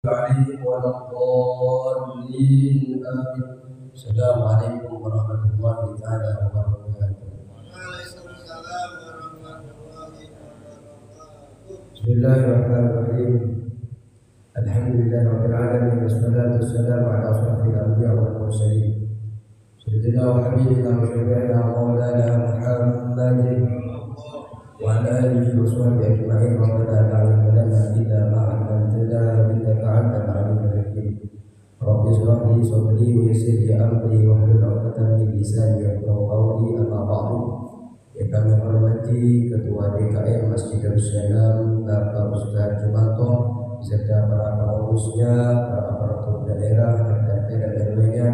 عليهم ولا الضالين آمين. السلام عليكم ورحمة الله تعالى وبركاته. بسم الله الرحمن الرحيم. الحمد لله رب العالمين والصلاة والسلام على أشرف الأنبياء والمرسلين سيدنا وحبيبنا وشفيعنا ومولانا محمد وعلى آله وصحبه أجمعين. ربنا لا علم لنا إلا ما علمتنا إنك أنت العليم الحكيم. رب اشرح لي صدري ويسر لي أمري واحلل عقدة من لساني يفقهوا قولي. أما بعد, yang kami hormati Ketua DKM Masjid Darussalam Bapak Ustaz Jumanto serta para pengurusnya, para aparatur daerah, RT dan RW-nya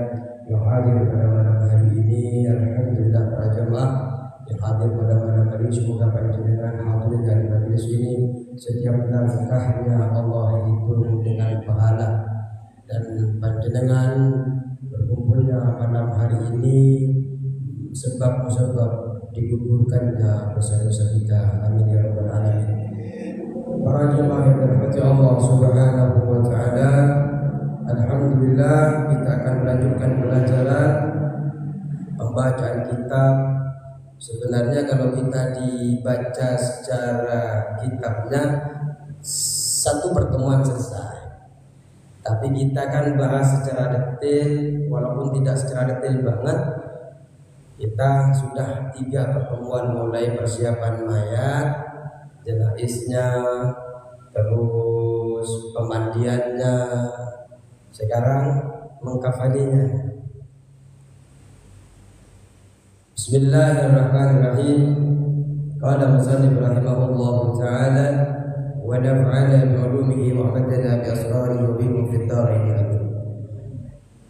yang hadir pada malam hari ini. Alhamdulillah para jemaah yang hadir pada malam hari ini, semoga panjenengan hadirin dari majelis ini setiap langkahnya Allah hitung dengan pahala, dan panjenengan berkumpulnya malam hari ini sebab-sebab digugurkannya dosa-dosa kita. Amin ya rabbal alamin. Para jemaah yang dirahmati Allah Subhanahu wa taala, alhamdulillah kita akan melanjutkan pelajaran pembacaan kitab. Sebenarnya kalau kita dibaca secara kitabnya satu pertemuan selesai, tapi kita kan bahas secara detail, walaupun tidak secara detail banget. Kita sudah 3 pertemuan, mulai persiapan mayat, jenazahnya, terus pemandiannya, sekarang mengkafaninya. Bismillahirrahmanirrahim. Qala musannif rahimahullahu ta'ala wa naf'ana bi 'ulumihi wa 'amadana bi asrarihi wa bihi fid dharain.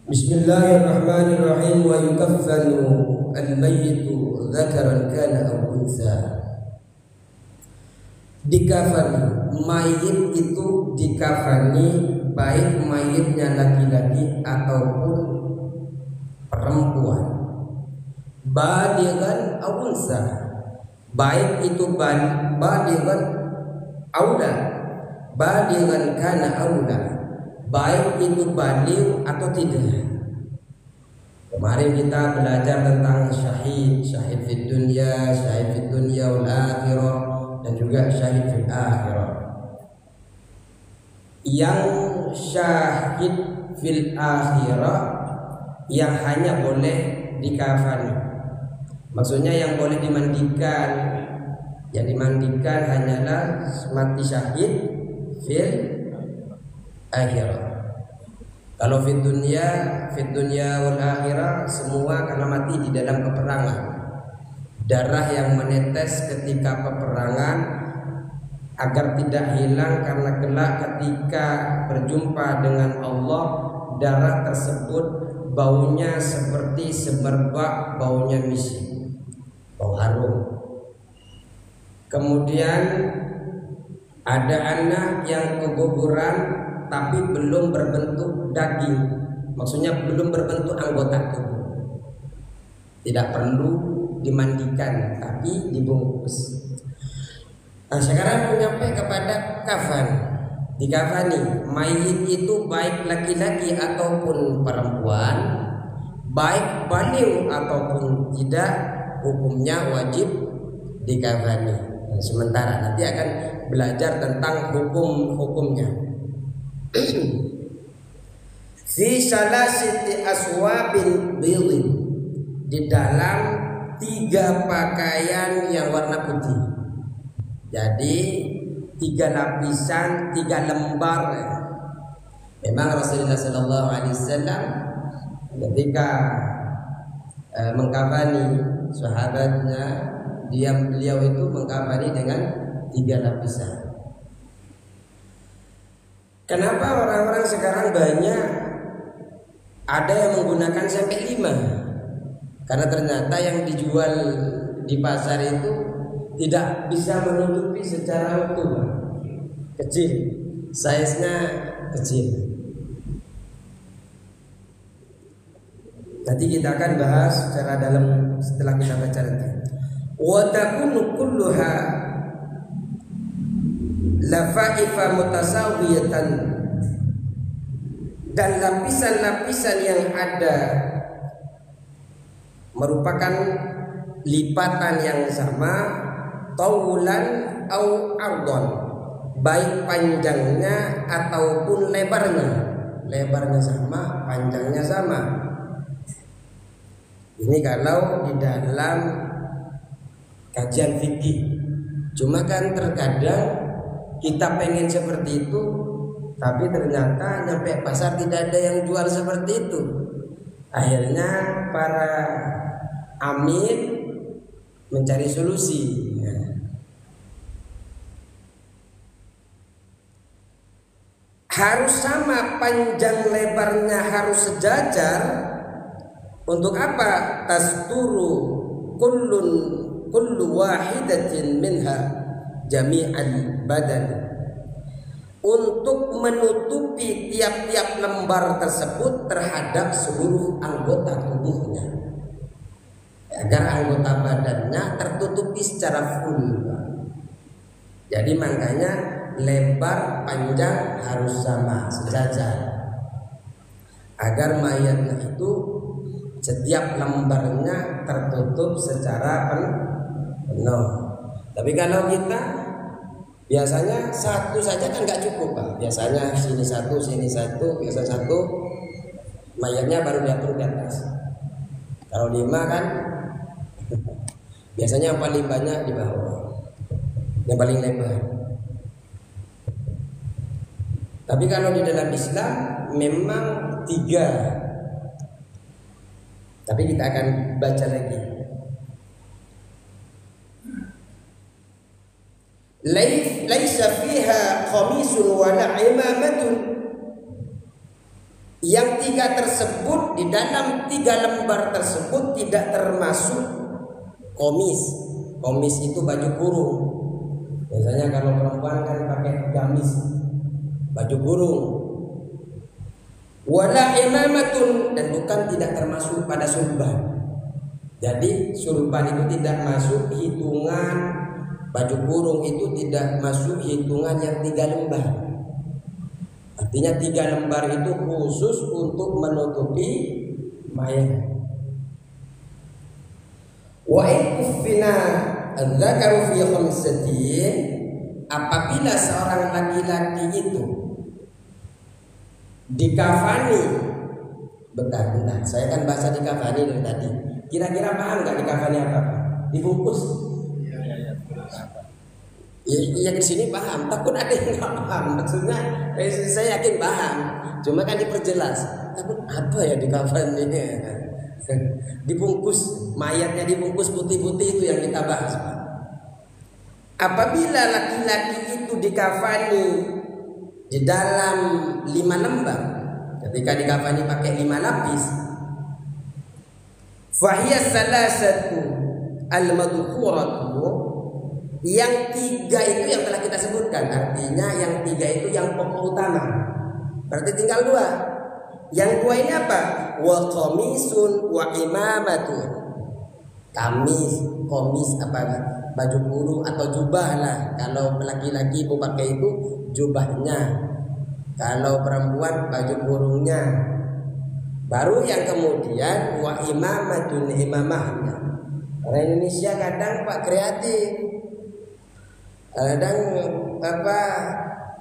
Bismillahirrahmanirrahim. Wa yukaffanu al-mayyitu dzakaran kana aw unsa. Dikafani, mayit itu dikafani baik mayitnya laki-laki ataupun perempuan. Balighan aw unsa, baik itu balighan aula, balighan kana aula, baik itu baligh atau tidak. Kemarin kita belajar tentang syahid fid dunya, syahid fid dunya wal akhirah, dan juga syahid fil akhirah. Yang syahid fil akhirah yang hanya boleh dikafani, maksudnya yang boleh dimandikan, yang dimandikan hanyalah mati syahid fil akhirah. Kalau fit dunya wal akhirah semua karena mati di dalam peperangan. Darah yang menetes ketika peperangan agar tidak hilang, karena kelak ketika berjumpa dengan Allah darah tersebut baunya seperti semerbak baunya misi, bau harum. Kemudian ada anak yang keguguran tapi belum berbentuk daging, maksudnya belum berbentuk anggota tubuh, tidak perlu dimandikan tapi dibungkus. Nah sekarang menyampai kepada kafan. Dikafani mayit itu baik laki-laki ataupun perempuan, baik baligh ataupun tidak, hukumnya wajib dikafani. Sementara nanti akan belajar tentang hukum-hukumnya. Fi salasati aswabin bidin, di dalam 3 pakaian yang warna putih. Jadi 3 lapisan, 3 lembar. Memang Rasulullah sallallahu alaihi wasallam ketika mengkafani sahabatnya, beliau itu mengkafani dengan 3 lapisan. Kenapa orang-orang sekarang banyak ada yang menggunakan sampai 5? Karena ternyata yang dijual di pasar itu tidak bisa menutupi secara utuh, kecil, size-nya kecil. Nanti kita akan bahas secara dalam setelah kita baca nanti. Wa takunu kulluha lafaifa mutasawiyatan dan lapisan-lapisan yang ada merupakan lipatan yang sama, taulan au ardon, baik panjangnya ataupun lebarnya sama, panjangnya sama. Ini kalau di dalam kajian fikih. Cuma kan terkadang kita pengen seperti itu, tapi ternyata nyampe pasar tidak ada yang jual seperti itu. Akhirnya para amil mencari solusi. Harus sama, panjang lebarnya harus sejajar. Untuk apa? Tasturu kullu wahidatin minha jami'al badan, untuk menutupi tiap-tiap lembar tersebut terhadap seluruh anggota tubuhnya, agar anggota badannya tertutupi secara full. Jadi makanya lebar panjang harus sama, sejajar, agar mayatnya itu setiap lembarnya tertutup secara penuh. Tapi kalau kita biasanya satu saja kan nggak cukup, Pak. Biasanya sini satu, biasa satu, mayatnya baru diatur di atas. Kalau 5 kan biasanya yang paling banyak di bawah, yang paling lebar. Tapi kalau di dalam Islam memang 3. Tapi kita akan baca lagi. Laisa fiha khamisun wala imamatun. Yang 3 tersebut, di dalam 3 lembar tersebut tidak termasuk komis. Komis itu baju kurung. Biasanya kalau perempuan kan pakai gamis, baju kurung. Wala imamatun, dan bukan tidak termasuk pada sulban. Jadi sulban itu tidak masuk hitungan, baju kurung itu tidak masuk hitungan yang 3 lembar. Artinya 3 lembar itu khusus untuk menutupi mayat. Wa ikufina adzakaru fi khamsatin, apabila seorang laki-laki itu dikafani, bentar, saya kan bahasa dikafani dari tadi. Kira-kira paham nggak dikafani apa? Dibungkus. Iya, di sini paham. Takut ada yang nggak paham. Maksudnya, saya yakin paham. Cuma kan diperjelas. Takut apa ya dikafani? Dibungkus, mayatnya dibungkus putih-putih, itu yang kita bahas, Pak. Apabila laki-laki itu dikafani di dalam 5 lembar, ketika dikafani pakai 5 lapis, fahiya salasatu al-madhkuratu, yang 3 itu yang telah kita sebutkan. Artinya yang 3 itu yang pokok utama. Berarti tinggal 2. Yang 2 ini apa? Wa qamisun wa imamatun. Komis apa? Baju kurung atau jubah lah. Kalau laki-laki mau pakai itu jubahnya, kalau perempuan baju kurungnya. Baru yang kemudian wa imamatun, imamahnya. Orang Indonesia kadang Pak kreatif. Kadang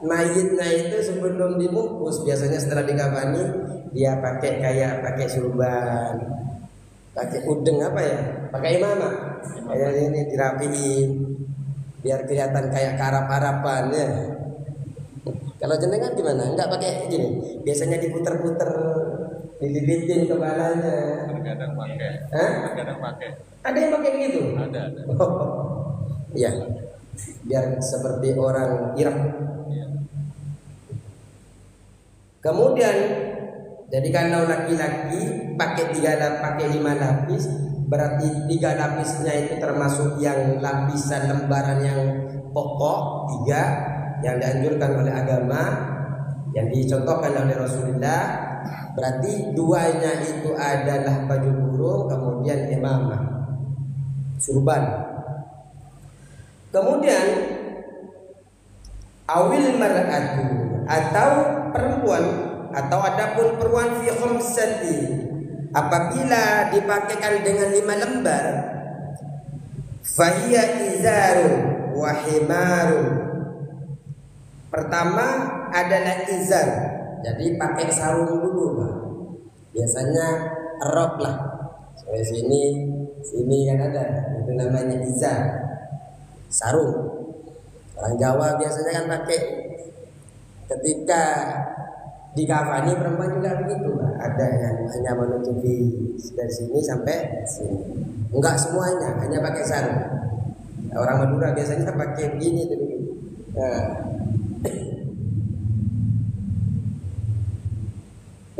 mayitnya itu sebelum dibungkus, biasanya setelah dikafani dia pakai surban, pakai udeng pakai imamah, kayak ini dirapiin biar kelihatan kayak karap-harapan ya. Kalau jenengan gimana? Enggak pakai gini, biasanya diputer-puter, dilibitin kepalanya. Kadang pakai. Ada yang pakai begitu? Ada. Ya, biar seperti orang Irak. Ya. Kemudian, jadi kalau laki-laki pakai 5 lapis, berarti 3 lapisnya itu termasuk yang lapisan lembaran yang pokok 3 yang dianjurkan oleh agama, yang dicontohkan oleh Rasulullah. Berarti 2-nya itu adalah baju kurung, kemudian imamah, surban. Kemudian awil mar'atu, atau perempuan atau adapun perempuan fi khamsati, apabila dipakaikan dengan 5 lembar, fahiya izarun wa himarun. Pertama adalah izar, jadi pakai sarung dulu, Pak. Biasanya rok lah. Sampai sini kan ada, itu namanya izar, sarung. Orang Jawa biasanya kan pakai ketika dikafani perempuan juga begitu, Pak. Ada yang hanya menutupi dari sini sampai sini. Enggak semuanya, hanya pakai sarung. Orang Madura biasanya pakai begini tuh. Nah.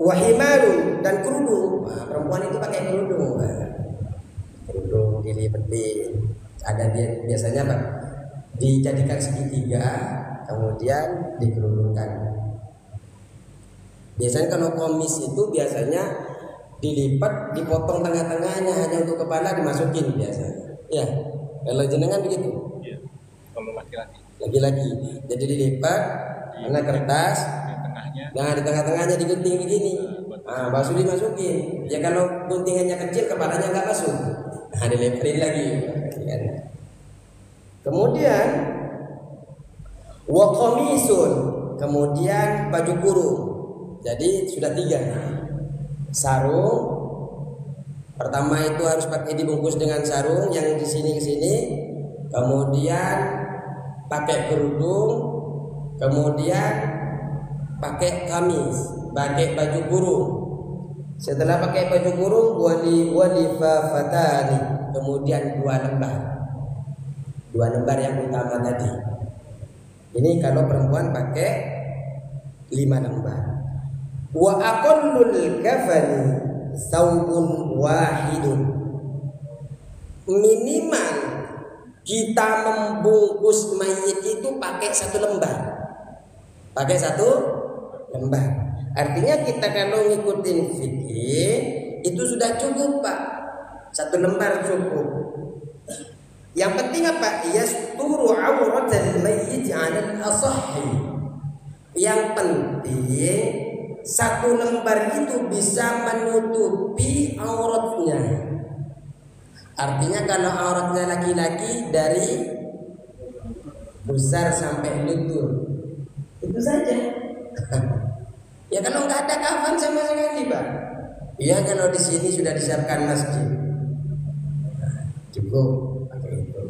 Wahimarun, dan kerudung. Nah, perempuan itu pakai kerudung. Nah, kerudung dilipetin. Ada dia biasanya, Pak, dijadikan segitiga, kemudian dikerudungkan. Biasanya kalau komis itu biasanya dilipat, dipotong tengah-tengahnya, hanya untuk kepala dimasukin biasanya. Ya, kalau jenengan begitu. Iya. Kalau laki-laki. Lagi-lagi. Jadi dilipat, karena kertas. Nah, di tengah-tengahnya digunting begini. Nah, baru dimasukin. Ya kalau guntingannya kecil, kepalanya nggak masuk. Nah, dileparin lagi. Kemudian wa qamisun, kemudian baju kurung. Jadi sudah 3. Sarung pertama itu harus pakai dibungkus dengan sarung yang di sini ke sini. Kemudian pakai kerudung, kemudian pakai kamis, pakai baju kurung. Setelah pakai baju kurung, walifafatani, kemudian 2 lembar. 2 lembar yang utama tadi. Ini kalau perempuan pakai 5 lembar. Wa aqallul kafani thawbun wahidun. Minimal kita membungkus mayit itu pakai 1 lembar. Pakai 1 lembar. Artinya kita kalau ngikutin fikih itu sudah cukup, Pak. 1 lembar cukup. Yang penting apa? Yasturu auratal mayyit 'alal asahhi. Yang penting 1 lembar itu bisa menutupi auratnya. Artinya kalau auratnya laki-laki dari pusar sampai lutut, itu saja. Ya kalau nggak ada kafan sama sekali, Pak. Ya kalau di sini sudah disiapkan masjid, cukup pakai itu.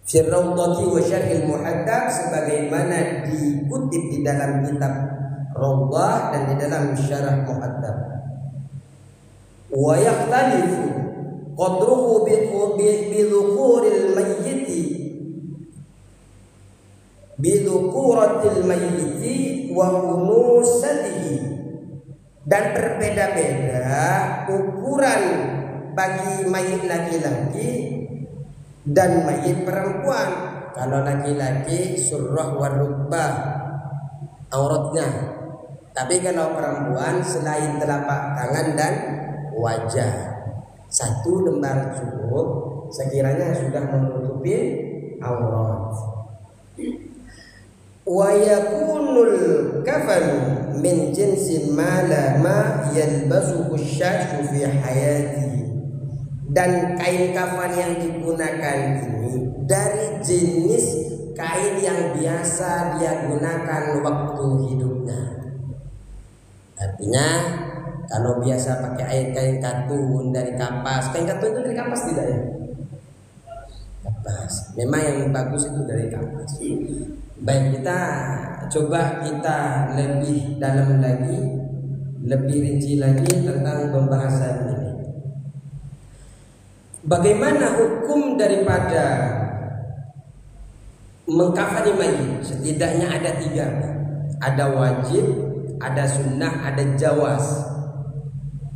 Firraudati wa Syarhil Muhaddab, sebagaimana dikutip di dalam kitab Rawdah dan di dalam Syarah Muhaddab. Wa yakhtalifu qadruhu bi dhukuril mayyiti bidukuratil mayyiti wa unusatihi, dan berbeda-beda ukuran bagi mayit laki-laki dan mayit perempuan. Kalau laki-laki surrah wa rukbah auratnya, tapi kalau perempuan selain telapak tangan dan wajah. 1 lembar cukup sekiranya sudah menutupi aurat. Wa yakunul kafanu min jinsin ma yalbasuhu syashu fi hayatihi, dan kain kafan yang digunakan ini dari jenis kain yang biasa dia gunakan waktu hidupnya. Artinya kalau biasa pakai kain katun dari kapas, kain katun itu dari kapas tidak ya? Kapas. Memang yang bagus itu dari kapas. Baik, kita coba lebih dalam lagi, lebih rinci lagi tentang pembahasan ini. Bagaimana hukum daripada mengkafani mayit? Setidaknya ada 3. Ada wajib, ada sunnah, ada jawaz.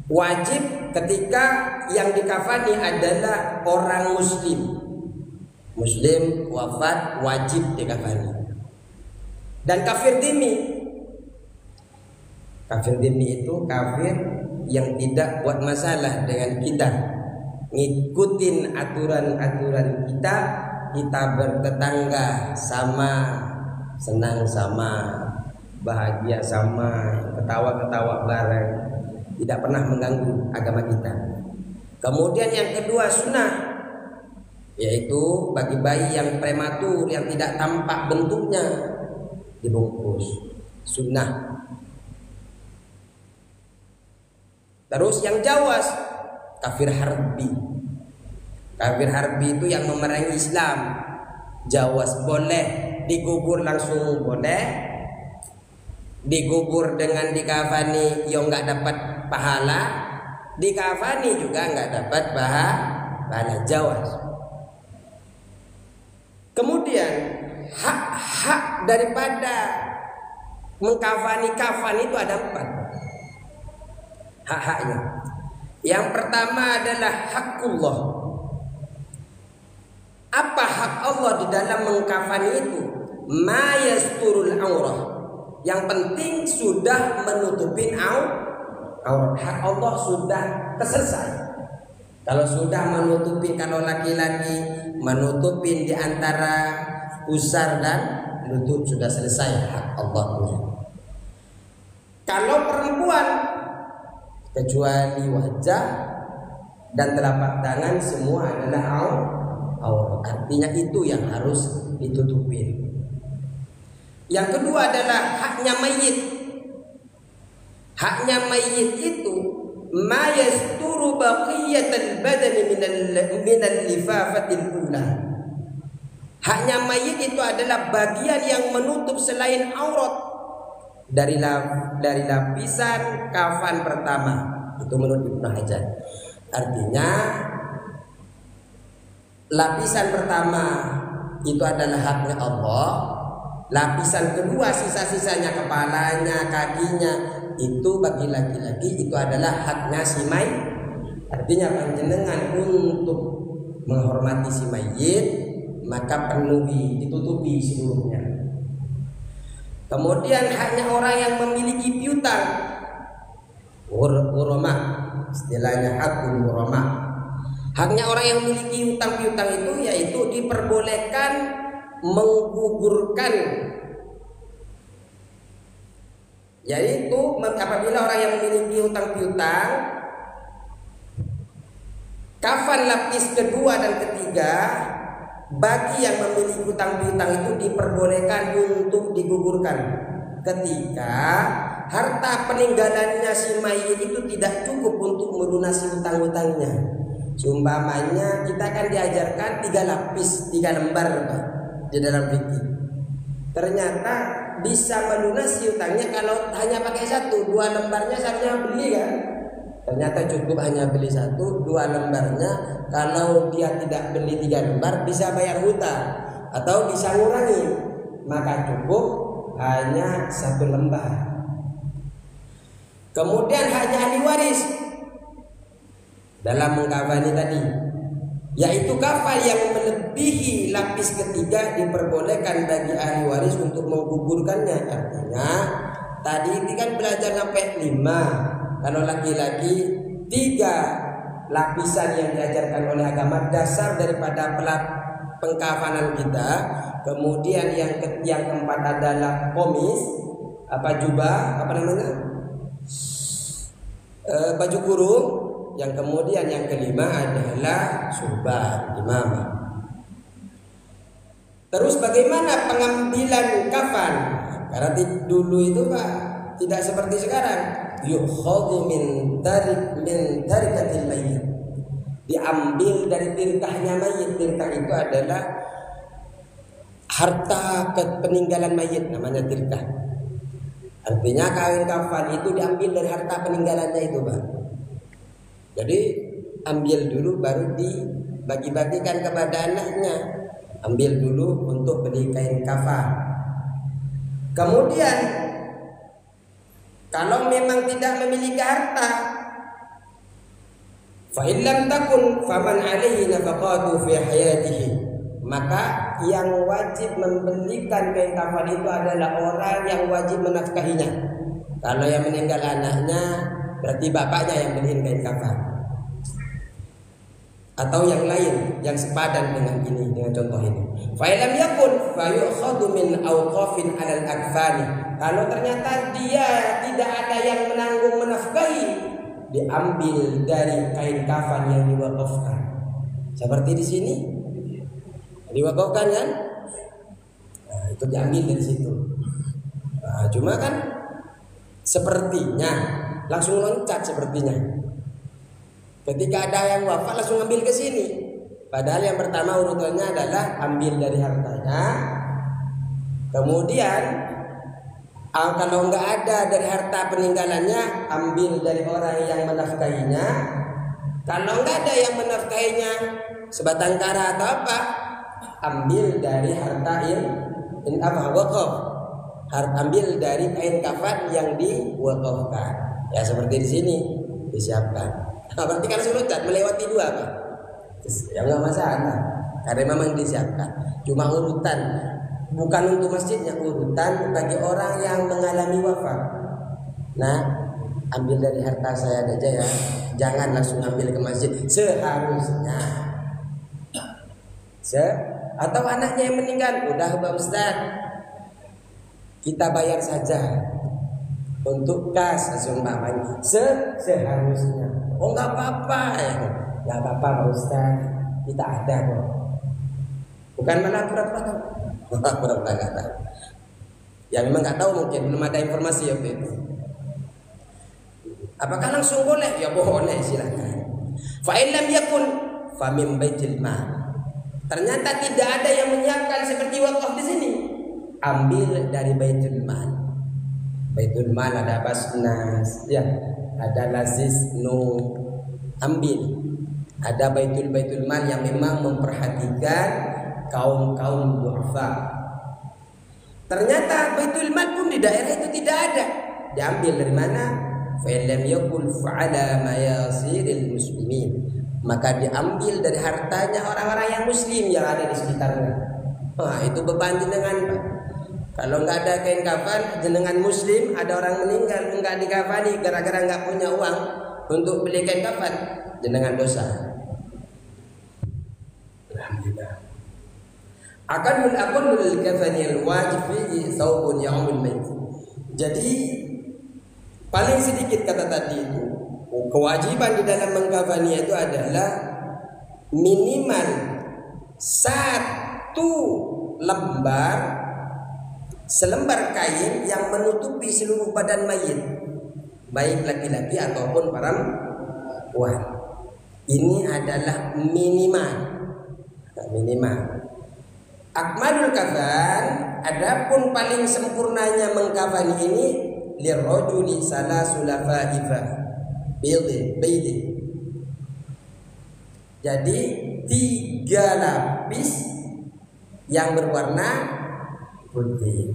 Wajib ketika yang dikafani adalah orang muslim. Muslim wafat wajib dikafani. Dan kafir dhimmi. Kafir dhimmi itu kafir yang tidak buat masalah dengan kita, ngikutin aturan-aturan kita, kita bertetangga sama, senang sama, bahagia sama, ketawa-ketawa bareng, tidak pernah mengganggu agama kita. Kemudian yang kedua sunnah, yaitu bagi bayi yang prematur yang tidak tampak bentuknya dibungkus, sunnah. Terus yang jawas, kafir harbi. Kafir harbi itu yang memerangi Islam. Jawas boleh, digubur langsung boleh, digubur dengan dikafani yang nggak dapat pahala, dikafani juga nggak dapat pahala, jawas. Kemudian hak daripada mengkafani kafan itu ada 4 hak-haknya. Yang pertama adalah hakullah. Apa hak Allah di dalam mengkafani itu? Ma yasturul aurah. Yang penting sudah menutupin aurat. Hak Allah sudah selesai. Kalau sudah menutupin, kalau laki-laki menutupin di antara pusar dan lutut, sudah selesai hak Allahnya. Kalau perempuan, kecuali wajah dan telapak tangan, semua adalah aurat. Artinya itu yang harus ditutupin. Yang kedua adalah haknya mayit. Haknya mayit itu ma yasturu baqiyatal badani minal lifafatil ula. Haknya mayit itu adalah bagian yang menutup selain aurat dari lapisan kafan pertama. Itu menurut Ibnu Hajar. Artinya lapisan pertama itu adalah haknya Allah. Lapisan kedua, sisa-sisanya, kepalanya, kakinya, itu bagi laki-laki itu adalah haknya si mayit. Artinya panjenengan untuk menghormati si mayit, maka penuhi, ditutupi seluruhnya. Kemudian haknya orang yang memiliki piutang, urama, istilahnya hakul urama. Haknya orang yang memiliki hutang piutang itu yaitu diperbolehkan menggugurkan, yaitu apabila orang yang memiliki hutang piutang, kafan lapis kedua dan ketiga bagi yang memiliki hutang piutang itu diperbolehkan untuk digugurkan ketika harta peninggalannya si mayit itu tidak cukup untuk melunasi hutang-hutangnya. Seumpamanya kita akan diajarkan 3 lapis, 3 lembar di dalam fikih. Ternyata bisa melunasi hutangnya kalau hanya pakai 1, 2 lembarnya seharusnya beli kan. Ternyata cukup hanya beli 1, 2 lembarnya. Kalau dia tidak beli 3 lembar bisa bayar hutang atau bisa ngurangi, maka cukup hanya 1 lembar. Kemudian haknya ahli waris dalam mengkafani tadi, yaitu kafan yang melebihi lapis ketiga diperbolehkan bagi ahli waris untuk menggugurkannya. Artinya tadi ini kan belajar sampai 5. Kalau laki-laki 3 lapisan yang diajarkan oleh agama, dasar daripada pengkafanan kita. Kemudian yang keempat adalah komis, jubah, baju kurung. Yang kemudian yang kelima adalah surban, imamah. Terus bagaimana pengambilan kafan? Karena dulu itu Pak tidak seperti sekarang. Yukhadhu min tarikatil mayyit. Diambil dari tirkahnya mayit. Tirkah itu adalah harta peninggalan mayit, namanya tirkah. Artinya kain kafan itu diambil dari harta peninggalannya itu Pak. Jadi ambil dulu baru dibagi-bagikan kepada anaknya. Ambil dulu untuk beli kain kafan. Kemudian kalau memang tidak memiliki harta, fa in lam takun faman alaihi nafaqatu fi hayatihi, maka yang wajib membelikan kain kafan itu adalah orang yang wajib menafkahinya. Kalau yang meninggal anaknya, berarti bapaknya yang beliin kain kafan. atau yang lain yang sepadan dengan ini, dengan contoh ini. Fa lam yakun fa yu'khadhu min awqafin 'alal akfani. Kalau ternyata dia tidak ada yang menanggung menafkahi, diambil dari kain kafan yang diwakafkan. Seperti di sini diwakafkan kan? Nah, itu diambil dari situ. Nah, cuma kan sepertinya langsung loncat sepertinya. Ketika ada yang wafat langsung ambil ke sini. Padahal yang pertama urutannya adalah ambil dari hartanya. Kemudian kalau nggak ada dari harta peninggalannya, ambil dari orang yang menafkahinya. Kalau nggak ada yang menafkahinya, sebatang kara atau apa, ambil dari harta wakaf. Ambil dari kain kafan yang diwakafkan. Ya seperti di sini disiapkan. Nah, berarti kalau surucat melewati dua Pak, ya nggak masalah, karena memang disiapkan. Cuma urutan, bukan untuk masjidnya, urutan bagi orang yang mengalami wafat. Nah, ambil dari harta saya aja ya, jangan langsung ambil ke masjid. Seharusnya, atau anaknya yang meninggal, udah Pak Ustaz, kita bayar saja untuk kas seumpamanya. Seharusnya. Oh nggak apa-apa ya, nggak apa-apa Pak Ustaz, kita ada kok. Bukan malah pura-pura nggak tahu. Ya memang nggak tahu, mungkin belum ada informasi waktu itu. Apakah langsung boleh? Ya boleh, silakan. Fa in lam yakun fa min baitil mal. Ternyata tidak ada yang menyiapkan seperti wakaf di sini. Ambil dari baitul mal. Baitul mal ada Basnas, ya. Ada Lazis ambil. Ada baitul mal yang memang memperhatikan kaum duafa. Ternyata baitul mal pun di daerah itu tidak ada. Diambil dari mana? Fa lam yakul fa'ala mayasiril muslimin. Maka diambil dari hartanya orang-orang yang muslim yang ada di sekitarnya. Wah, itu beban jenengan Pak. Kalau nggak ada kain kafan, jenengan muslim, ada orang meninggal nggak dikafani gara-gara nggak punya uang untuk beli kain kafan, jenengan dosa. Alhamdulillah. Akanul aqulul kafanil wajib fihi thawbun ya'umul mayt. Jadi paling sedikit kata tadi itu, kewajiban di dalam mengkafani itu adalah minimal 1 lembar, selembar kain yang menutupi seluruh badan mayit, baik laki-laki ataupun perempuan. Ini adalah minimal. Akmalul kafan, adapun paling sempurnanya mengkafani ini, lirrajuli salasul lafaifa baydin. Jadi 3 lapis yang berwarna putih.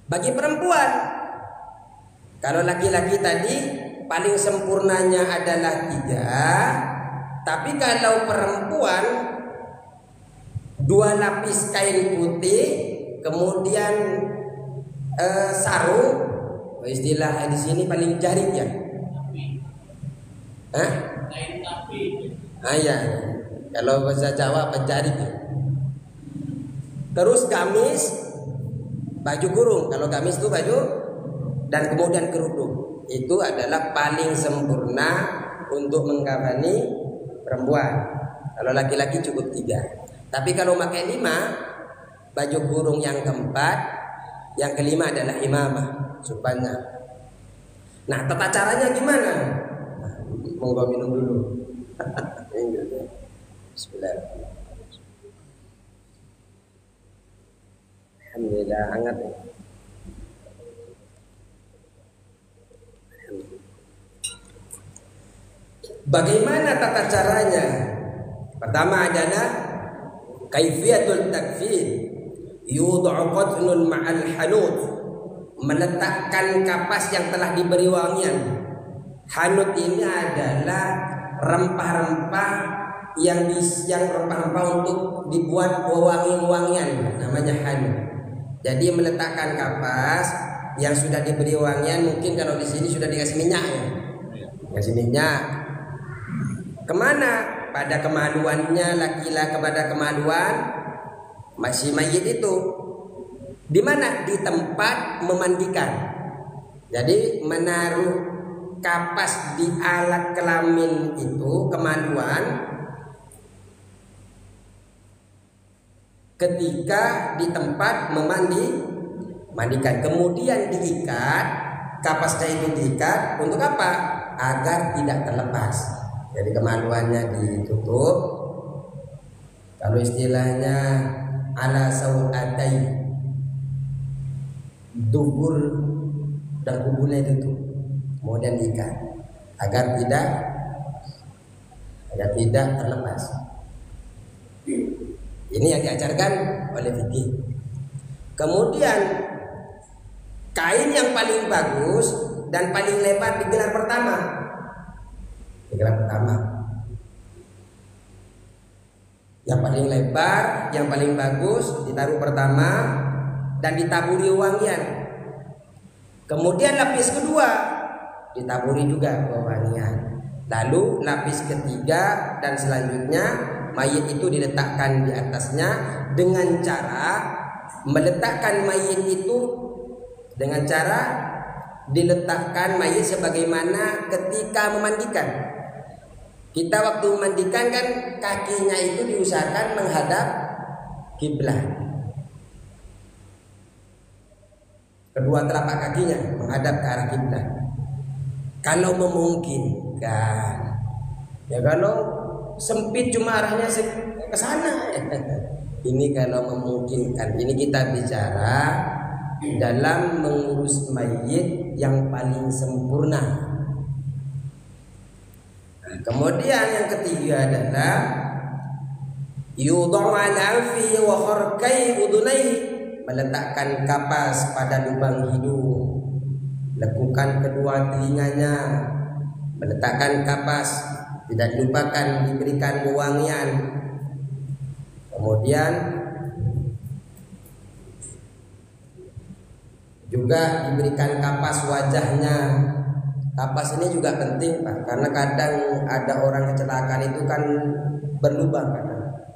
Bagi perempuan, kalau laki-laki tadi paling sempurnanya adalah 3, tapi kalau perempuan 2 lapis kain putih, kemudian sarung, istilah di sini paling jarik ya. Kain tapi. Ya. Kalau bahasa Jawa penjarik ya. Terus gamis, baju kurung. Kalau gamis itu baju, dan kemudian kerudung. Itu adalah paling sempurna untuk mengkafani perempuan. Kalau laki-laki cukup 3. Tapi kalau pakai 5, baju kurung yang keempat, yang kelima adalah imamah, supaya. Nah, tata caranya gimana? Monggo minum dulu. Bismillahirrahmanirrahim. Alhamdulillah hangat ya. Bagaimana tata caranya? Pertama adalah kaifiyatul takfir. Yud'u qatnun ma'al hanut. Meletakkan kapas yang telah diberi wangian. Hanut ini adalah rempah-rempah yang rempah-rempah untuk dibuat wangi-wangian, namanya hanut. Jadi meletakkan kapas yang sudah diberi wangian, mungkin kalau di sini sudah dikasih minyak ya. Dikasih minyak. Kemana? Pada kemaluannya laki-laki, kepada kemaluan masih mayit itu. Di mana? Di tempat memandikan. Jadi menaruh kapas di alat kelamin itu kemaluan ketika di tempat mandikan. Kemudian diikat, kapasnya itu diikat untuk apa? Agar tidak terlepas. Jadi kemaluannya ditutup. Kalau istilahnya ala sau'atai, dubur dan kubulnya ditutup, kemudian diikat agar tidak terlepas. Ini yang diajarkan oleh fikih. Kemudian kain yang paling bagus dan paling lebar digelar pertama. Yang paling lebar, yang paling bagus ditaruh pertama dan ditaburi wangian. Kemudian lapis kedua ditaburi juga wangian. Lalu lapis ketiga dan selanjutnya mayit itu diletakkan di atasnya dengan cara meletakkan mayit itu dengan cara diletakkan mayit sebagaimana ketika memandikan. Kita waktu memandikan kan kakinya itu diusahakan menghadap kiblat. Kedua telapak kakinya menghadap ke arah kiblat. Kalau memungkinkan. Ya kalau sempit cuma arahnya ke sana. Ini kalau memungkinkan. Ini kita bicara dalam mengurus mayit yang paling sempurna. Kemudian yang ketiga adalah yudha'u al-anfi wa kharkai udunaihi, meletakkan kapas pada lubang hidung, lekukan kedua telinganya, meletakkan kapas, tidak dilupakan diberikan wewangian. Kemudian juga diberikan kapas wajahnya. Kapas ini juga penting, Pak, karena kadang ada orang kecelakaan itu kan berlubang kadang.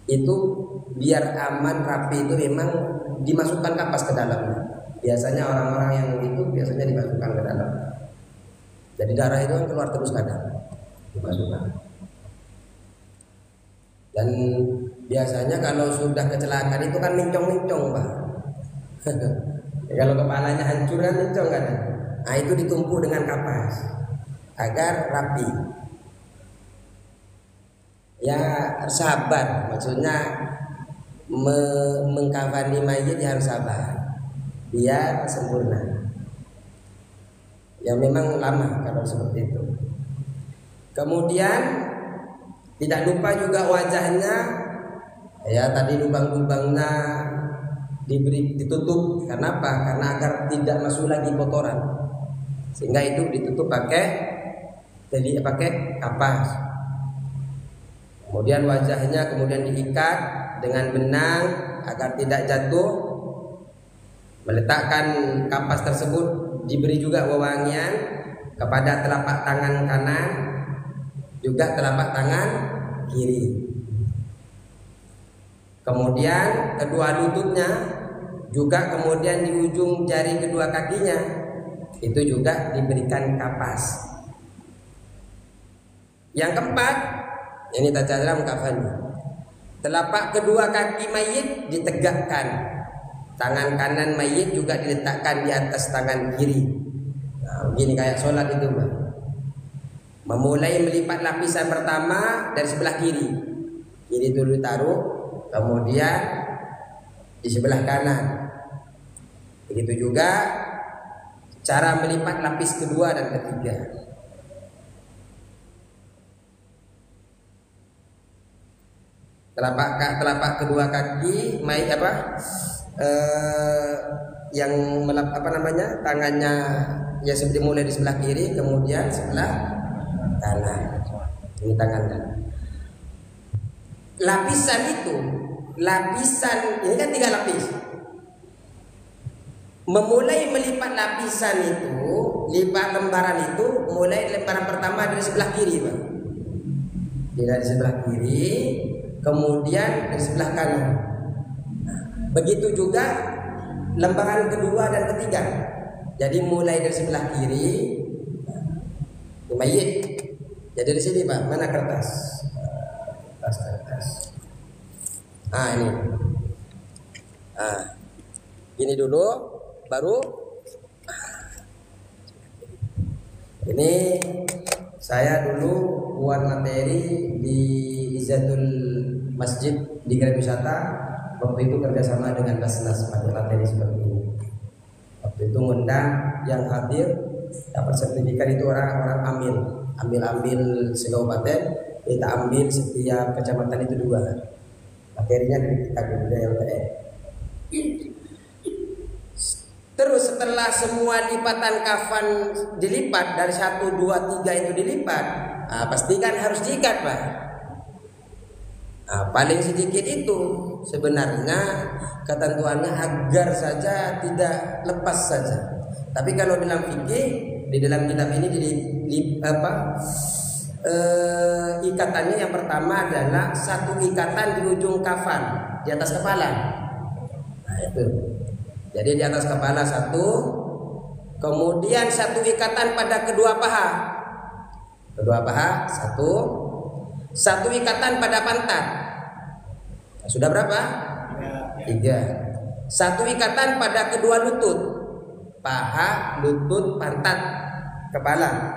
Itu biar aman rapi itu memang dimasukkan kapas ke dalamnya. Biasanya orang-orang yang itu biasanya dimasukkan ke dalam. Jadi darah itu kan keluar terus kadang dimasukkan. Dan biasanya kalau sudah kecelakaan itu kan mincong-mincong, Pak. Kalau kepalanya hancur kan mincong kadang. Nah itu ditumpuk dengan kapas agar rapi. Ya sabar, maksudnya mengkafani mayit ya harus sabar biar sempurna. Ya memang lama kalau seperti itu. Kemudian tidak lupa juga wajahnya. Ya tadi lubang-lubangnya ditutup. Kenapa? Karena agar tidak masuk lagi kotoran. Sehingga itu ditutup pakai kapas. Kemudian wajahnya kemudian diikat dengan benang agar tidak jatuh. Meletakkan kapas tersebut diberi juga wewangian kepada telapak tangan kanan, juga telapak tangan kiri. Kemudian kedua lututnya, juga kemudian di ujung jari kedua kakinya itu juga diberikan kapas. Yang keempat, ini tata cara mengkafani. Telapak kedua kaki mayit ditegakkan. Tangan kanan mayit juga diletakkan di atas tangan kiri. Nah, begini kayak sholat itu, Pak. Memulai melipat lapisan pertama dari sebelah kiri. Kiri dulu taruh, kemudian di sebelah kanan. Begitu juga cara melipat lapis kedua dan ketiga. Telapak kedua kaki yang tangannya ya seperti mulai di sebelah kiri kemudian sebelah kanan. Ini tangan kanan. Lapisan ini kan 3 lapis. Memulai melipat lapisan itu, lipat lembaran itu, mulai lembaran pertama dari sebelah kiri, Pak. tidak di sebelah kiri, kemudian di sebelah kanan. Begitu juga lembaran kedua dan ketiga. Jadi mulai dari sebelah kiri, mayit. Jadi di sini Pak, mana kertas? Kertas. Ini. Ini dulu, baru. Ini saya dulu buat materi di Izzatul Masjid di Gerai Wisata. Waktu itu kerjasama dengan Basnas materi seperti ini. Waktu itu ngundang yang hadir dapat sertifikat itu orang-orang ambil se-kabupaten, kita ambil setiap kecamatan itu 2. Materinya dari kita juga LTN. Terus setelah semua lipatan kafan dilipat dari 1, 2, 3 itu dilipat, pastikan harus diikat Pak. Paling sedikit itu sebenarnya ketentuannya agar saja tidak lepas saja. Tapi kalau dalam fikih di dalam kitab ini ikatannya yang pertama adalah 1 ikatan di ujung kafan di atas kepala. Itu. Jadi di atas kepala 1, kemudian 1 ikatan pada kedua paha. Kedua paha 1, 1 ikatan pada pantat. Sudah berapa? 3. 1 ikatan pada kedua lutut. Paha, lutut, pantat, kepala.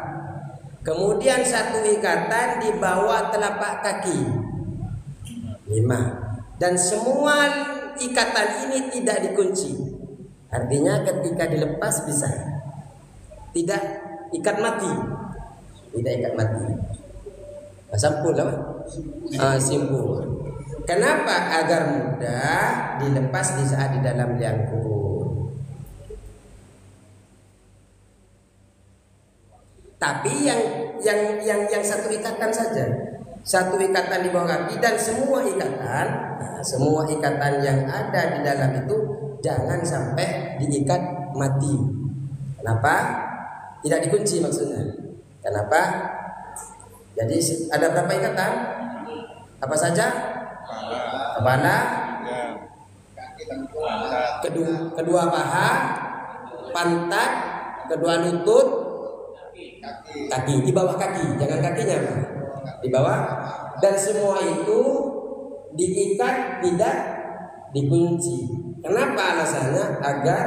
Kemudian 1 ikatan di bawah telapak kaki. 5. Dan semua ikatan ini tidak dikunci. Artinya ketika dilepas bisa. Tidak ikat mati. Tidak ikat mati. Sampul apa? Simpul. Kenapa? Agar mudah dilepas di saat di dalam liang kubur. Tapi yang 1 ikatan saja. 1 ikatan di bawah kaki dan semua ikatan yang ada di dalam itu jangan sampai diikat mati. Kenapa? Tidak dikunci maksudnya. Kenapa? Jadi ada berapa ikatan? Apa saja? Kepala, kedua paha, pantat, kedua lutut, kaki. Di bawah kaki, jangan kakinya, di bawah. Dan semua itu diikat, tidak dikunci. Kenapa alasannya? Agar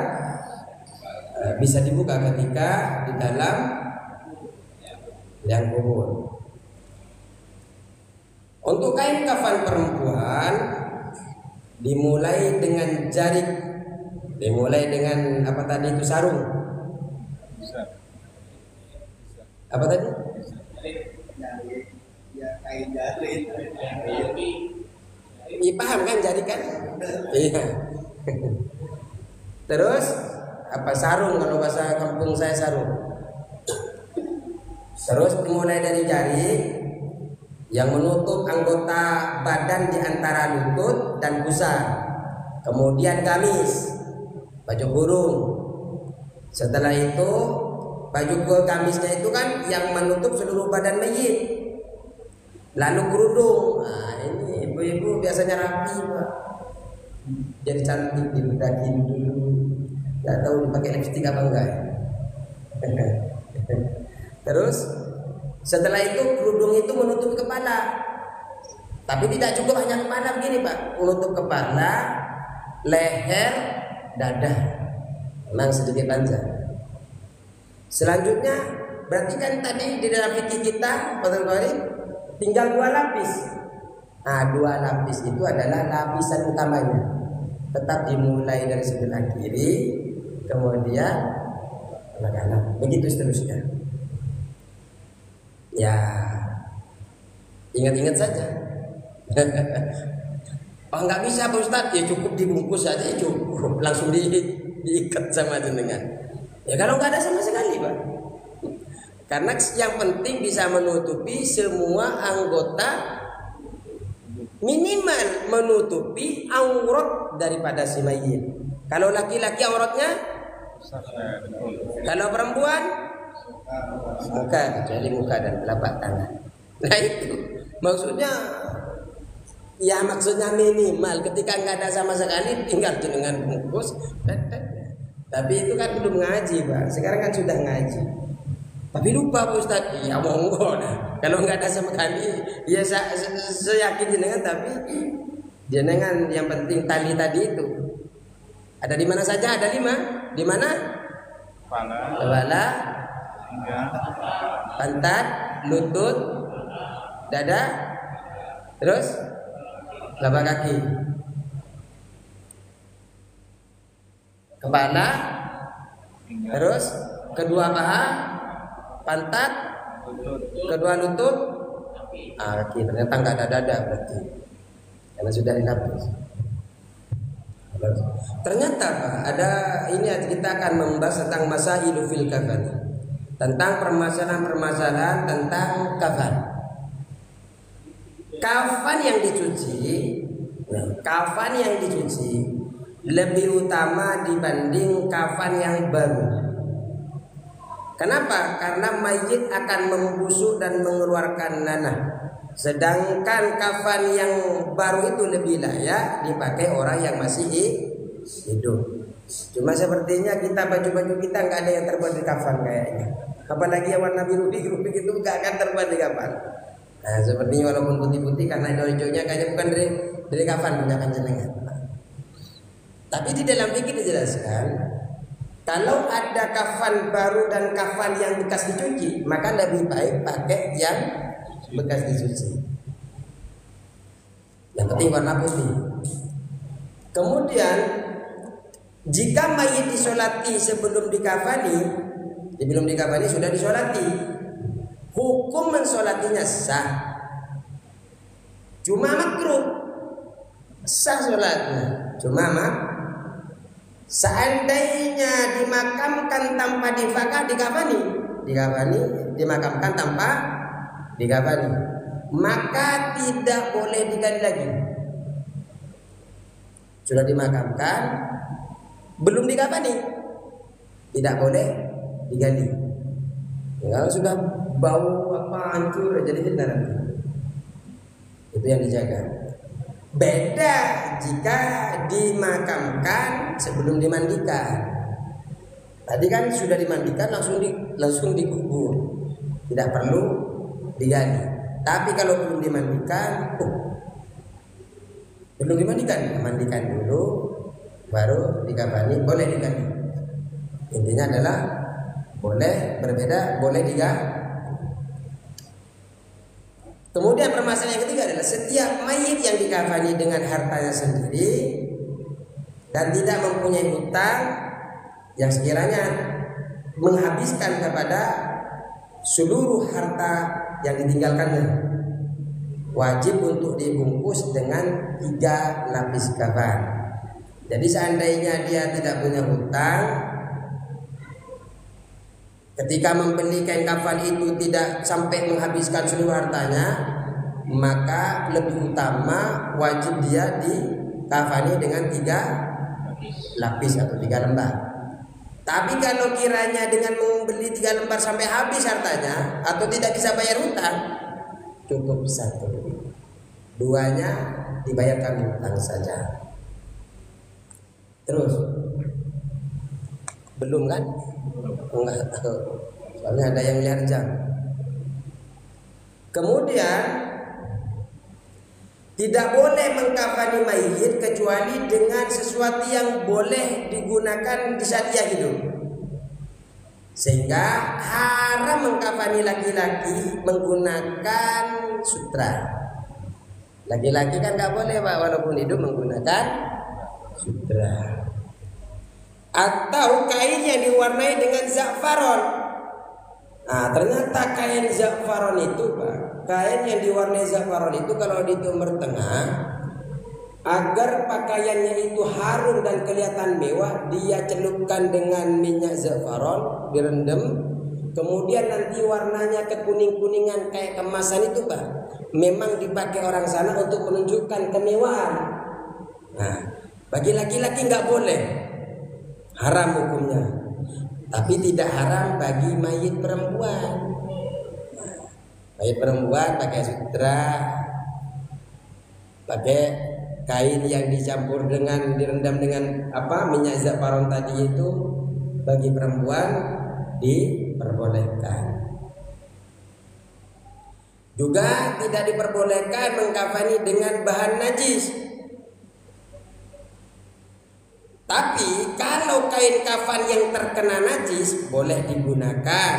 bisa dibuka ketika di dalam liang kubur. Untuk kain kafan perempuan dimulai dengan jarik, dimulai dengan apa tadi itu sarung. Apa tadi? Kain jarik. Iya paham kan jarik kan? Iya. Terus apa sarung kalau bahasa kampung saya sarung. Terus dimulai dari jari yang menutup anggota badan di antara lutut dan pusar. Kemudian gamis, baju kurung. Setelah itu baju gamisnya itu kan yang menutup seluruh badan mayit. Lalu kerudung. Ini ibu-ibu biasanya rapi Pak. Jadi cantik dibedakin dulu. Gak tahu dipakai lipstik apa enggak. Terus setelah itu kerudung itu menutup kepala. Tapi tidak cukup hanya kepala begini Pak. Menutup kepala, leher, dada. Memang sedikit panjang. Selanjutnya berarti kan tadi di dalam fikih kita tinggal 2 lapis. 2 lapis itu adalah lapisan utamanya. Tetap dimulai dari sebelah kiri, kemudian sebelah kanan. Begitu seterusnya. Ya, ingat-ingat saja. Oh nggak bisa Pak Ustadz, ya cukup dibungkus saja, cukup langsung diikat sama jenengan. Ya kalau nggak ada sama sekali Pak. Karena yang penting bisa menutupi semua anggota, minimal menutupi aurat daripada si mayit. Kalau laki-laki auratnya, kalau perempuan muka, kecuali muka dan telapak tangan. Nah itu Maksudnya ya maksudnya minimal ketika nggak ada sama sekali tinggal jenengan bungkus. Tapi itu kan belum ngaji Pak. Sekarang kan sudah ngaji. Tapi lupa Pak Ustaz. Ya monggo nah. Kalau nggak ada sama sekali ya saya yakin jenengan, tapi jenengan yang penting tali tadi itu ada di mana saja, ada 5. Di mana? Kepala, pantat, lutut, dada, terus telapak kaki. Kepala, terus kedua paha, pantat, kedua lutut, kaki. Ternyata nggak ada dada berarti, karena sudah dilapis. Ternyata Pak, ada ini kita akan membahas tentang masailu fil kafan, tentang permasalahan-permasalahan tentang kafan. Kafan yang dicuci, kafan yang dicuci lebih utama dibanding kafan yang baru. Kenapa? Karena mayit akan membusuk dan mengeluarkan nanah. Sedangkan kafan yang baru itu lebih layak dipakai orang yang masih hidup. Cuma sepertinya kita baju-baju kita nggak ada yang terbuat di kafan kayaknya. Apalagi yang warna biru-biru itu nggak akan terbuat di kafan. Nah, sepertinya walaupun putih-putih karena hijau-hijaunya kayaknya bukan dari kafan punya jenengan. Tapi di dalam fikih dijelaskan, kalau ada kafan baru dan kafan yang bekas dicuci, maka lebih baik pakai yang bekas dicuci. Yang penting warna putih. Kemudian jika mayit disolati sebelum dikafani, sudah disolati, hukum mensolatinya sah. Cuma makruh, sah solatnya. Cuma seandainya dimakamkan tanpa dimakamkan tanpa dikafani, maka tidak boleh digali lagi. Sudah dimakamkan, belum dikafani, tidak boleh digali. Kalau sudah bau hancur jadi fitnah. Itu yang dijaga. Beda jika dimakamkan sebelum dimandikan. Tadi kan sudah dimandikan langsung dikubur, tidak perlu digali. Tapi kalau belum dimandikan, mandikan dulu, baru dikafani, boleh digali. Intinya adalah boleh berbeda, boleh digali. Kemudian permasalahan yang ketiga adalah setiap mayit yang dikafani dengan hartanya sendiri dan tidak mempunyai hutang yang sekiranya menghabiskan kepada seluruh harta yang ditinggalkannya, wajib untuk dibungkus dengan 3 lapis kafan. Jadi seandainya dia tidak punya hutang, ketika membeli kain kafan itu tidak sampai menghabiskan seluruh hartanya, maka lebih utama wajib dia dikafani dengan 3 lapis atau 3 lembar. Tapi kalau kiranya dengan membeli 3 lembar sampai habis hartanya atau tidak bisa bayar hutang, cukup 1. 2-nya dibayarkan hutang saja. Terus belum kan? Enggak tahu. Soalnya ada yang lihat jam. Kemudian tidak boleh mengkafani mayit kecuali dengan sesuatu yang boleh digunakan di saat dia hidup. Sehingga haram mengkafani laki-laki menggunakan sutra. Laki-laki kan nggak boleh Pak, walaupun hidup menggunakan sutra. Atau kain yang diwarnai dengan za'faron. Nah, ternyata kain za'faron itu Pak, kain yang diwarnai za'faron itu kalau di Timur Tengah, agar pakaiannya itu harum dan kelihatan mewah, dia celupkan dengan minyak za'faron, direndam, kemudian nanti warnanya kekuning-kuningan kayak kemasan itu Pak, memang dipakai orang sana untuk menunjukkan kemewahan. Nah, bagi laki-laki nggak boleh, haram hukumnya. Tapi tidak haram bagi mayit perempuan. Bagi perempuan pakai sutra, pakai kain yang dicampur dengan direndam dengan minyak zafaron tadi itu, bagi perempuan diperbolehkan. Juga tidak diperbolehkan mengkafani dengan bahan najis. Tapi kalau kain kafan yang terkena najis boleh digunakan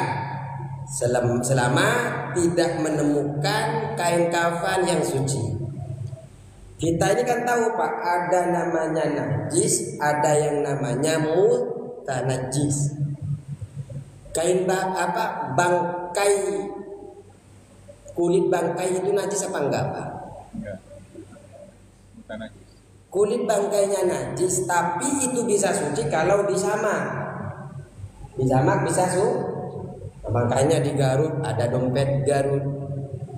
selama tidak menemukan kain kafan yang suci. Kita ini kan tahu Pak, ada namanya najis, ada yang namanya mutanajis. Kain bangkai, kulit bangkai itu najis apa enggak Pak? Enggak. Mutanajis. Kulit bangkainya najis, tapi itu bisa suci kalau disamak. Disamak bisa suci. Bangkainya di Garut ada dompet Garut,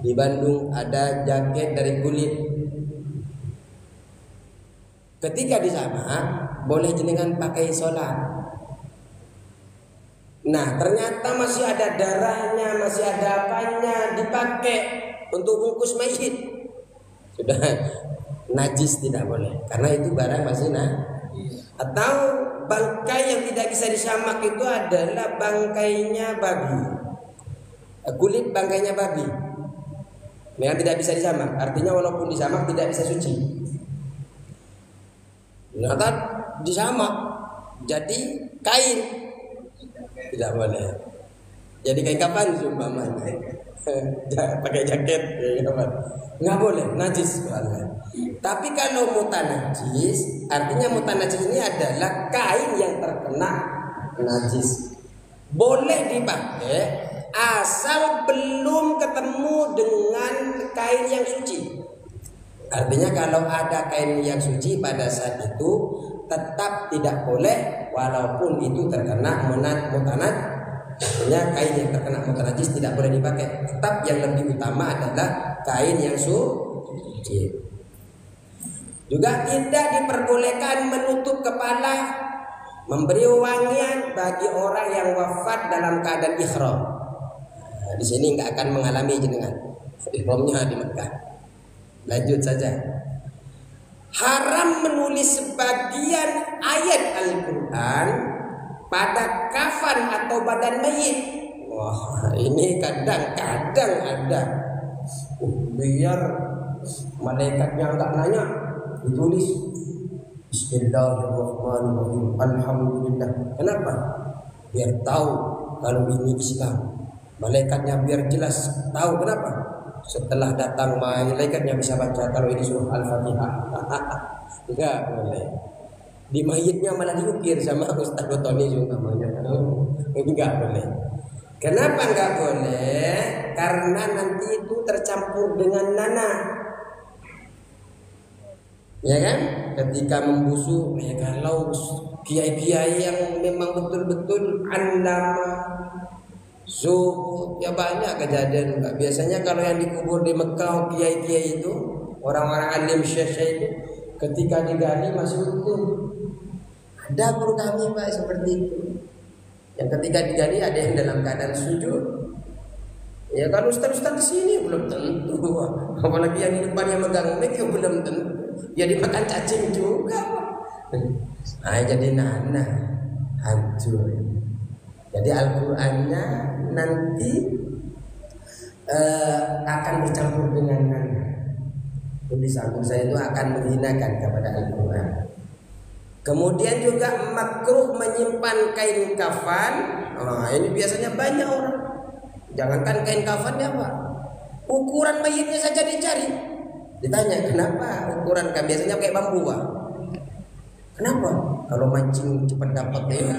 di Bandung ada jaket dari kulit. Ketika disamak boleh jenengan pakai sholat. Nah ternyata masih ada darahnya, masih ada apanya, dipakai untuk bungkus mayit, sudah najis, tidak boleh, karena itu barang masih najis. Atau bangkai yang tidak bisa disamak itu adalah bangkainya babi, kulit bangkainya babi yang tidak bisa disamak, artinya walaupun disamak tidak bisa suci. Ternyata disamak jadi kain, tidak boleh. Jadi kain kapan umpamanya pakai jaket nggak boleh, najis. Tapi kalau mutanajis, artinya mutanajis ini adalah kain yang terkena najis, boleh dipakai asal belum ketemu dengan kain yang suci. Artinya kalau ada kain yang suci pada saat itu tetap tidak boleh, walaupun itu terkena mutanajis. Artinya kain yang terkena mutanajis tidak boleh dipakai. Tetap yang lebih utama adalah kain yang suci. Juga tidak diperbolehkan menutup kepala, memberi wangian bagi orang yang wafat dalam keadaan ihram. Nah, di sini nggak akan mengalami jenengan ihramnya di Mekah. Lanjut saja. Haram menulis sebagian ayat Al-Quran pada kafan atau badan mayit. Wah, ini kadang-kadang ada. Biar malaikatnya enggak nanya, ditulis Bismillahirrahmanirrahim, Alhamdulillah. Kenapa? Biar tahu kalau ini Islam. Malaikatnya biar jelas tahu kenapa. Setelah datang malaikatnya bisa baca kalau ini surah Al-Fatihah. Enggak boleh. Di mayitnya malah diukir sama Ustaz Tony juga namanya. Enggak boleh. Kenapa enggak boleh? Karena nanti itu tercampur dengan nanah. Ya kan? Ketika membusuk, ya kalau kiai-kiai yang memang betul-betul allama zuhud, ya banyak kejadian. Biasanya kalau yang dikubur di Mekah kiai-kiai itu, orang-orang alim syekh itu, ketika digali masih utuh. Ada guru kami Pak seperti itu, yang ketika digali ada yang dalam keadaan sujud. Ya kalau ustaz-ustaz di sini belum tentu, apalagi yang di depan yang megang mic ya belum tentu. Ya dimakan cacing juga. Nah, jadi nanah hancur. Jadi Al-Qur'annya nanti akan bercampur dengan nanah. Tulisan saya itu akan menghinakan kepada Al-Quran. Kemudian juga makruh menyimpan kain kafan. Ini biasanya banyak orang. Jangankan kain kafannya Pak, ukuran mayitnya saja dicari. Ditanya kenapa ukuran kan biasanya kayak bambu Pak. Kenapa? Kalau mancing cepat dapat ya.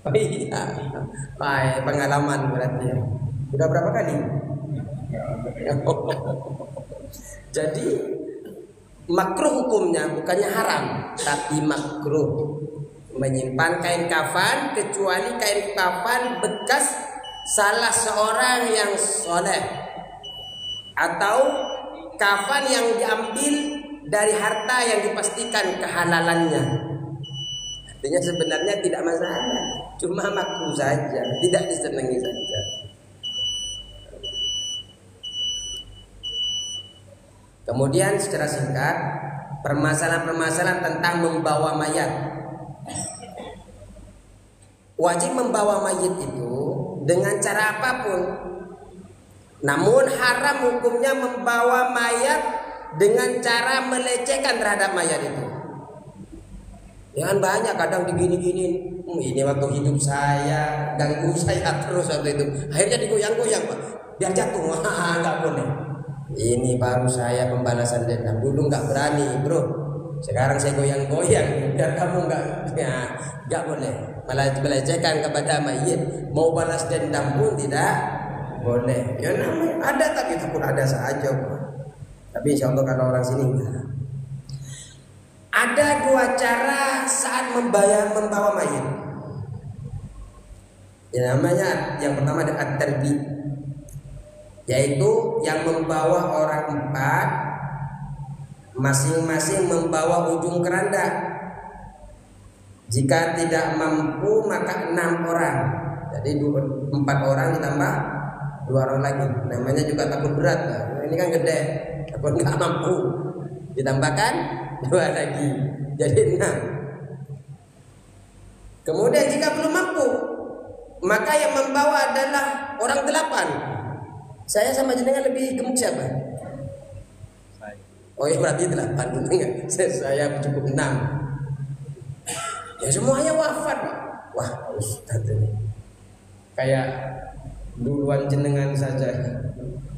Oh iya, pengalaman berarti ya. Udah berapa kali? Jadi makruh hukumnya, bukannya haram, tapi makruh menyimpan kain kafan kecuali kain kafan bekas salah seorang yang soleh atau kafan yang diambil dari harta yang dipastikan kehalalannya. Artinya sebenarnya tidak masalah, cuma makruh saja, tidak disenangi saja. Kemudian secara singkat, permasalahan-permasalahan tentang membawa mayat. Wajib membawa mayit itu dengan cara apapun. Namun haram hukumnya membawa mayat dengan cara melecehkan terhadap mayat itu. Jangan banyak kadang digini-gini. Ini waktu hidup saya, ganggu saya terus waktu itu. Akhirnya digoyang-goyang, Pak. Biar jatuh. Enggak boleh. Ini baru saya pembalasan dendam. Dulu nggak berani, bro. Sekarang saya goyang-goyang. Biar kamu nggak boleh. Malah melecehkan kepada mayit. Mau balas dendam pun tidak boleh. Ya namanya ada, tapi itu pun ada saja, Pak. Tapi insya Allah kalau orang sini enggak. Ada dua cara saat membawa mayit. Yang pertama ada at-tarbi, yaitu yang membawa orang 4, masing-masing membawa ujung keranda. Jika tidak mampu maka 6 orang. Jadi 4 orang ditambah 2 orang lagi. Namanya juga takut berat. Nah, ini kan gede, takut nggak mampu. Ditambahkan 2 lagi, jadi 6. Kemudian jika belum mampu, maka yang membawa adalah orang 8. Saya sama jenengan lebih gemuk siapa? Saya. Oh ya berarti 8 enggak? Saya cukup 6. Ya semuanya wafat. Wah Ustaz ini kayak duluan jenengan saja.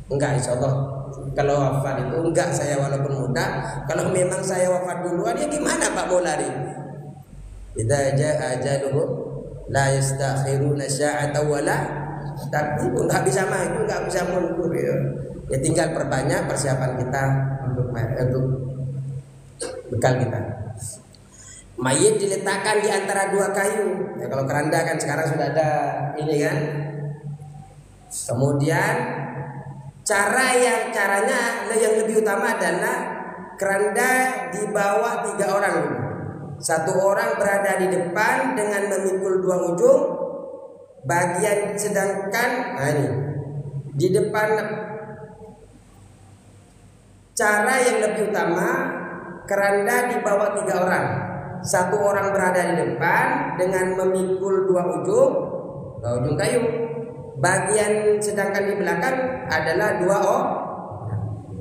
Enggak, insya Allah kalau wafat itu enggak, saya walaupun muda. Kalau memang saya wafat duluan ya gimana Pak mau lari? Idza jaa ajaluhum la yastakhiruna sa'atan wala tapi enggak bisa maju, enggak bisa mundur ya. Ya tinggal perbanyak persiapan kita untuk bekal kita. Mayit diletakkan di antara 2 kayu. Ya kalau keranda kan sekarang sudah ada ini kan. Kemudian caranya yang lebih utama adalah keranda di bawah 3 orang. 1 orang berada di depan dengan memikul 2 ujung. Bagian sedangkan ini di depan. Cara yang lebih utama, keranda di bawah 3 orang. 1 orang berada di depan dengan memikul 2 ujung kayu. Bagian sedangkan di belakang adalah 2 orang.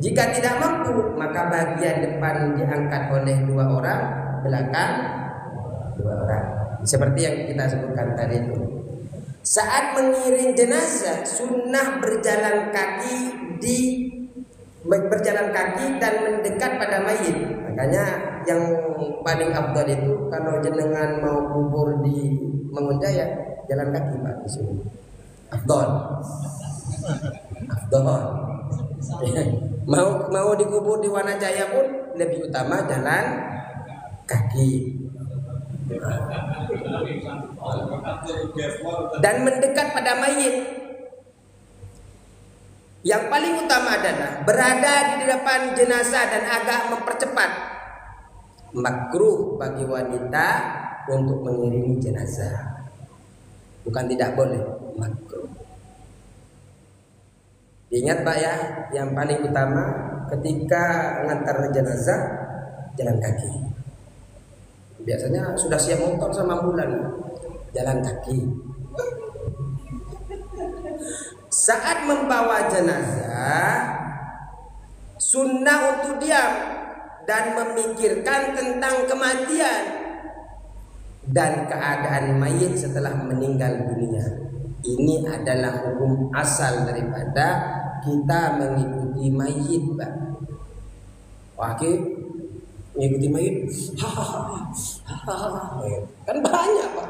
Jika tidak mampu, maka bagian depan diangkat oleh 2 orang, belakang 2 orang. Seperti yang kita sebutkan tadi itu. Saat mengiring jenazah, sunnah berjalan kaki dan mendekat pada mayit. Makanya yang paling afdal itu kalau jenengan mau kubur di Mangunjaya, jalan kaki Pak di sini. Afdal. Mau dikubur di Wanajaya pun lebih utama jalan kaki. Dan mendekat pada mayit. Yang paling utama adalah berada di depan jenazah dan agak mempercepat. Makruh bagi wanita untuk mengiringi jenazah. Bukan tidak boleh, makruh. Ingat Pak ya, yang paling utama ketika ngantar jenazah jalan kaki. Biasanya sudah siap motor sama ambulan, jalan kaki. Saat membawa jenazah, sunnah untuk diam dan memikirkan tentang kematian dan keadaan mayit setelah meninggal dunia. Ini adalah hukum asal daripada kita mengikuti mayit, Pak. Mengikuti mayit, kan banyak Pak.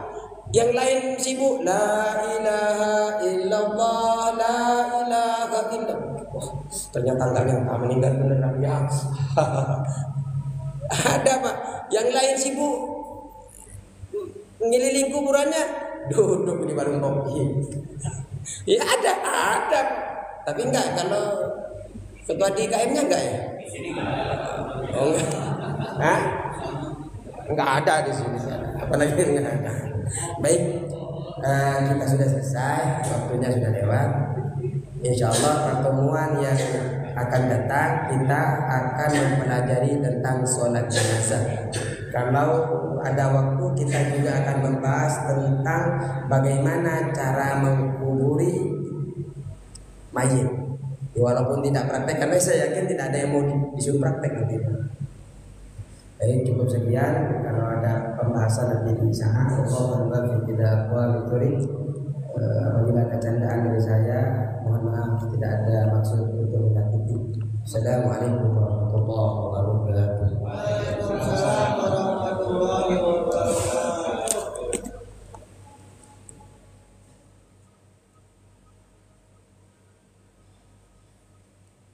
Yang lain sibuk la ilaha illallah, la ilaha illallah. Wah, ternyata enggak meninggal beneran ya. Ada Pak, yang lain sibuk ngeliling kuburannya, duduk di warung kopi. Ya ada. Tapi enggak kalau ketua DKM-nya enggak ya? Oh enggak. Hah? Enggak ada di sini. apalagi nggak ada. Baik, kita sudah selesai, waktunya sudah lewat. Insya Allah pertemuan yang akan datang kita akan mempelajari tentang sholat jenazah. Kalau ada waktu kita juga akan membahas tentang bagaimana cara mengkuburi mayit. Walaupun tidak praktek, karena saya yakin tidak ada yang mau disuruh praktek nanti. Baik, cukup sekian. Kalau ada pembahasan nanti di sana. Kalau tidak,